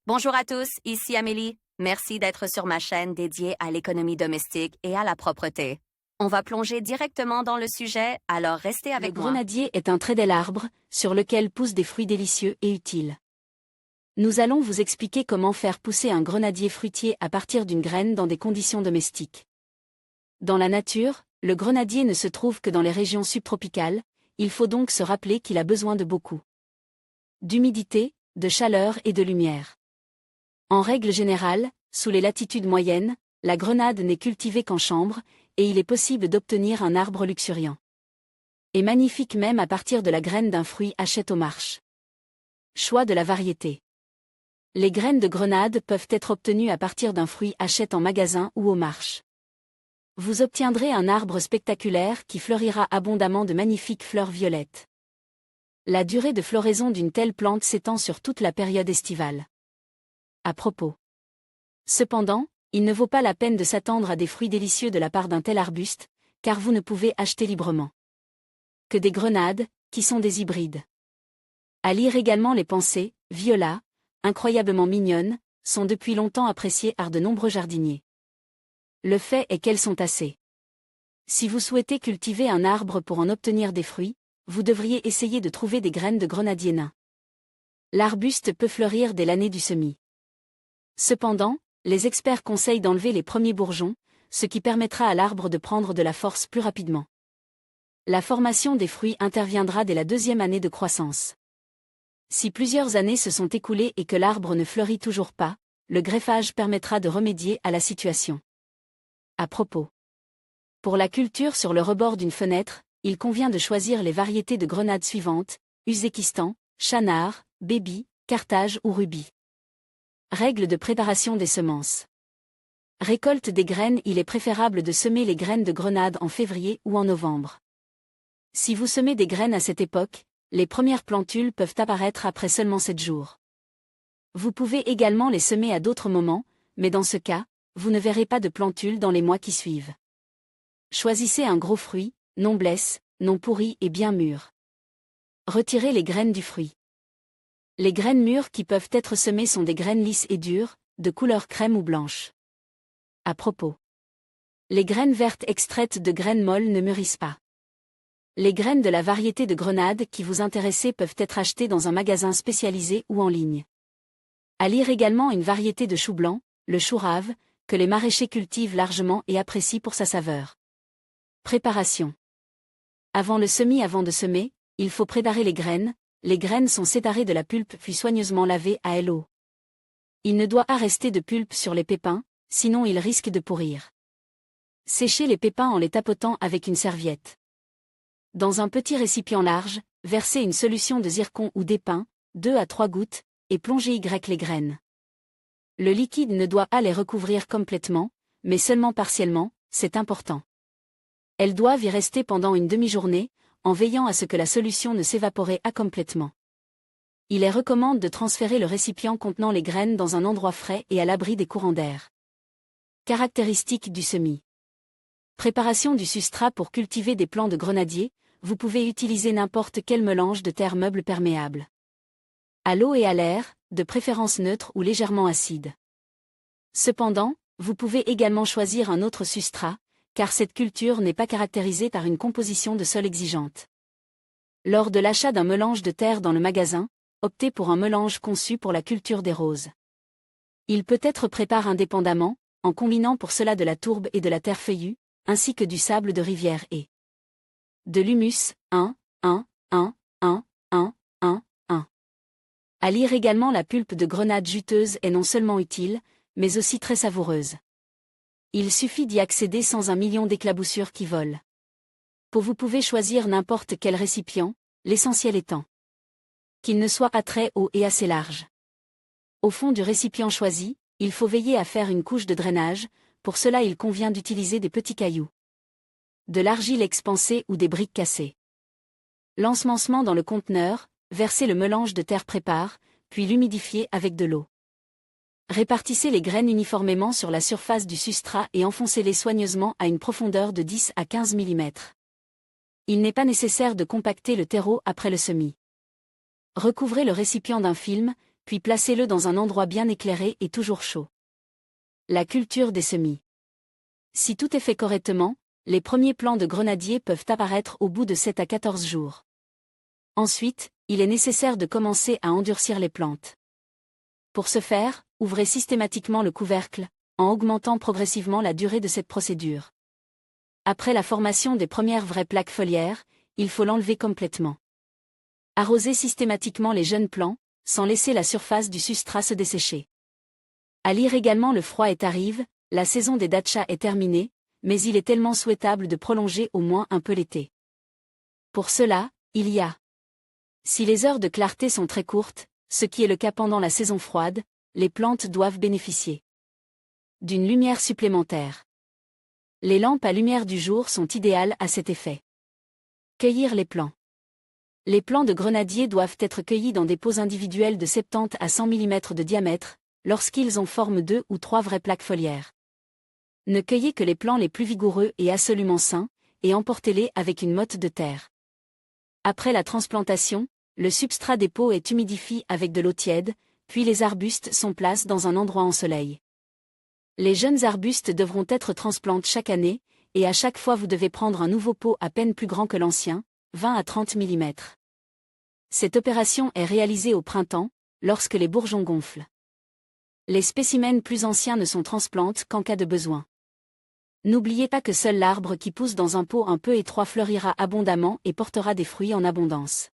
Bonjour à tous, ici Amélie. Merci d'être sur ma chaîne dédiée à l'économie domestique et à la propreté. On va plonger directement dans le sujet, alors restez avec Le moi. grenadier est un très bel arbre, sur lequel poussent des fruits délicieux et utiles. Nous allons vous expliquer comment faire pousser un grenadier fruitier à partir d'une graine dans des conditions domestiques. Dans la nature, le grenadier ne se trouve que dans les régions subtropicales, il faut donc se rappeler qu'il a besoin de beaucoup d'humidité, de chaleur et de lumière. En règle générale, sous les latitudes moyennes, la grenade n'est cultivée qu'en chambre, et il est possible d'obtenir un arbre luxuriant et magnifique même à partir de la graine d'un fruit hachette aux marches. Choix de la variété. Les graines de grenade peuvent être obtenues à partir d'un fruit hachette en magasin ou aux marches. Vous obtiendrez un arbre spectaculaire qui fleurira abondamment de magnifiques fleurs violettes. La durée de floraison d'une telle plante s'étend sur toute la période estivale. À propos. Cependant, il ne vaut pas la peine de s'attendre à des fruits délicieux de la part d'un tel arbuste, car vous ne pouvez acheter librement que des grenades, qui sont des hybrides. À lire également les pensées, viola, incroyablement mignonnes, sont depuis longtemps appréciées par de nombreux jardiniers. Le fait est qu'elles sont assez. Si vous souhaitez cultiver un arbre pour en obtenir des fruits, vous devriez essayer de trouver des graines de grenadier nain. L'arbuste peut fleurir dès l'année du semis. Cependant, les experts conseillent d'enlever les premiers bourgeons, ce qui permettra à l'arbre de prendre de la force plus rapidement. La formation des fruits interviendra dès la deuxième année de croissance. Si plusieurs années se sont écoulées et que l'arbre ne fleurit toujours pas, le greffage permettra de remédier à la situation. À propos. Pour la culture sur le rebord d'une fenêtre, il convient de choisir les variétés de grenades suivantes: Uzbékistan, Chanar, Baby, Carthage ou Ruby. Règle de préparation des semences. Récolte des graines. Il est préférable de semer les graines de grenade en février ou en novembre. Si vous semez des graines à cette époque, les premières plantules peuvent apparaître après seulement 7 jours. Vous pouvez également les semer à d'autres moments, mais dans ce cas, vous ne verrez pas de plantules dans les mois qui suivent. Choisissez un gros fruit, non blesse, non pourri et bien mûr. Retirez les graines du fruit. Les graines mûres qui peuvent être semées sont des graines lisses et dures, de couleur crème ou blanche. À propos. Les graines vertes extraites de graines molles ne mûrissent pas. Les graines de la variété de grenade qui vous intéressez peuvent être achetées dans un magasin spécialisé ou en ligne. À lire également une variété de chou blanc, le chou rave, que les maraîchers cultivent largement et apprécient pour sa saveur. Préparation. Avant le semis. Avant de semer, il faut préparer les graines. Les graines sont séparées de la pulpe puis soigneusement lavées à l'eau. Il ne doit pas rester de pulpe sur les pépins, sinon ils risquent de pourrir. Séchez les pépins en les tapotant avec une serviette. Dans un petit récipient large, versez une solution de zircon ou d'épin, 2 à 3 gouttes, et plongez les graines. Le liquide ne doit pas les recouvrir complètement, mais seulement partiellement, c'est important. Elles doivent y rester pendant une demi-journée, en veillant à ce que la solution ne s'évapore pas complètement. Il est recommandé de transférer le récipient contenant les graines dans un endroit frais et à l'abri des courants d'air. Caractéristiques du semis. Préparation du substrat. Pour cultiver des plants de grenadier, vous pouvez utiliser n'importe quel mélange de terre meuble perméable. À l'eau et à l'air, de préférence neutre ou légèrement acide. Cependant, vous pouvez également choisir un autre substrat, car cette culture n'est pas caractérisée par une composition de sol exigeante. Lors de l'achat d'un mélange de terre dans le magasin, optez pour un mélange conçu pour la culture des roses. Il peut être préparé indépendamment, en combinant pour cela de la tourbe et de la terre feuillue, ainsi que du sable de rivière et de l'humus, 1, 1, 1, 1, 1, 1, 1. À lire également la pulpe de grenade juteuse est non seulement utile, mais aussi très savoureuse. Il suffit d'y accéder sans 1 million d'éclaboussures qui volent. Vous pouvez choisir n'importe quel récipient, l'essentiel étant qu'il ne soit pas très haut et assez large. Au fond du récipient choisi, il faut veiller à faire une couche de drainage. Pour cela il convient d'utiliser des petits cailloux, de l'argile expansée ou des briques cassées. L'ensemencement dans le conteneur, versez le mélange de terre prépare, puis l'humidifiez avec de l'eau. Répartissez les graines uniformément sur la surface du substrat et enfoncez-les soigneusement à une profondeur de 10 à 15 mm. Il n'est pas nécessaire de compacter le terreau après le semis. Recouvrez le récipient d'un film, puis placez-le dans un endroit bien éclairé et toujours chaud. La culture des semis. Si tout est fait correctement, les premiers plants de grenadier peuvent apparaître au bout de 7 à 14 jours. Ensuite, il est nécessaire de commencer à endurcir les plantes. Pour ce faire, ouvrez systématiquement le couvercle, en augmentant progressivement la durée de cette procédure. Après la formation des premières vraies plaques foliaires, il faut l'enlever complètement. Arrosez systématiquement les jeunes plants, sans laisser la surface du substrat se dessécher. À lire également le froid est arrive, la saison des dachas est terminée, mais il est tellement souhaitable de prolonger au moins un peu l'été. Pour cela, il y a. Si les heures de clarté sont très courtes, ce qui est le cas pendant la saison froide, les plantes doivent bénéficier d'une lumière supplémentaire. Les lampes à lumière du jour sont idéales à cet effet. Cueillir les plants. Les plants de grenadier doivent être cueillis dans des pots individuels de 70 à 100 mm de diamètre, lorsqu'ils ont forme 2 ou 3 vraies plaques foliaires. Ne cueillez que les plants les plus vigoureux et absolument sains, et emportez-les avec une motte de terre. Après la transplantation, le substrat des pots est humidifié avec de l'eau tiède, puis les arbustes sont placés dans un endroit en soleil. Les jeunes arbustes devront être transplantés chaque année, et à chaque fois vous devez prendre un nouveau pot à peine plus grand que l'ancien, 20 à 30 mm. Cette opération est réalisée au printemps, lorsque les bourgeons gonflent. Les spécimens plus anciens ne sont transplantés qu'en cas de besoin. N'oubliez pas que seul l'arbre qui pousse dans un pot un peu étroit fleurira abondamment et portera des fruits en abondance.